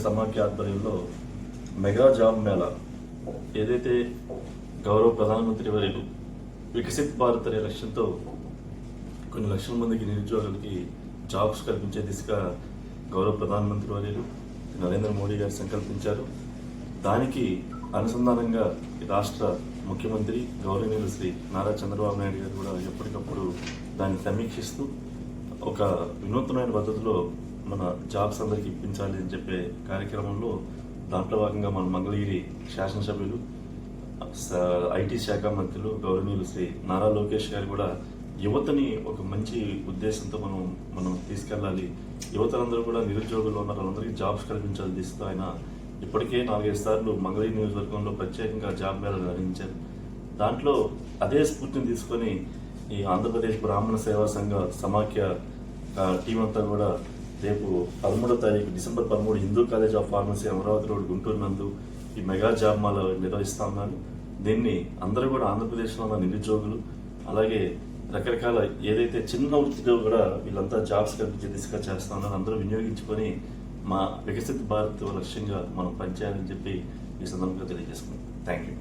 సమాఖ్య ఆధ్వర్యంలో mega job Mela ఏదైతే గౌరవ ప్రధానమంత్రి వర్యులు వికసిత్ భారత్ అనే లక్ష్యంతో కొన్ని లక్షల మందికి నిరుద్యోగులకి జాబ్స్ కల్పించే దిశగా గౌరవ ప్రధానమంత్రి వర్యులు నరేంద్ర మోడీ గారు సంకల్పించారు. దానికి అనుసంధానంగా రాష్ట్ర ముఖ్యమంత్రి గౌరవనీయులు శ్రీ నారా చంద్రబాబు నాయుడు గారు కూడా ఎప్పటికప్పుడు దాన్ని సమీక్షిస్తూ ఒక వినూత్నమైన పద్ధతిలో మన జాబ్స్ అందరికీ ఇప్పించాలి అని చెప్పే కార్యక్రమంలో దాంట్లో భాగంగా మన మంగళగిరి శాసనసభ్యులు ఐటీ శాఖ మంత్రులు గౌరవనీయులు శ్రీ నారా లోకేష్ గారు కూడా యువతని ఒక మంచి ఉద్దేశంతో మనం తీసుకెళ్ళాలి, యువతలందరూ కూడా నిరుద్యోగులు ఉన్నారు, వాళ్ళందరికీ జాబ్స్ కల్పించాలి దిశతో ఆయన ఇప్పటికే 4-5 సార్లు మంగళగిరి నియోజకవర్గంలో ప్రత్యేకంగా జాబ్ మేళా నిర్వహించారు. దాంట్లో అదే స్ఫూర్తిని తీసుకొని ఈ ఆంధ్రప్రదేశ్ బ్రాహ్మణ సేవా సంఘ సమాఖ్య టీం అంతా కూడా రేపు 13వ తారీఖు December 13 Hindu college of pharmacy Amaravati road Guntur నందు ఈ మెగా జాబ్ మేళా నిర్వహిస్తా ఉన్నారు. దీన్ని అందరూ కూడా ఆంధ్రప్రదేశ్లో ఉన్న నిరుద్యోగులు అలాగే రకరకాల ఏదైతే చిన్న వృత్తిలో కూడా వీళ్ళంతా జాబ్స్ కల్పించే దిశగా చేస్తా ఉన్నారు. అందరూ వినియోగించుకొని మా వికసిత్ భారత్ లక్ష్యంగా మనం పనిచేయాలని చెప్పి ఈ సందర్భంగా తెలియజేసుకున్నాం. Thank you.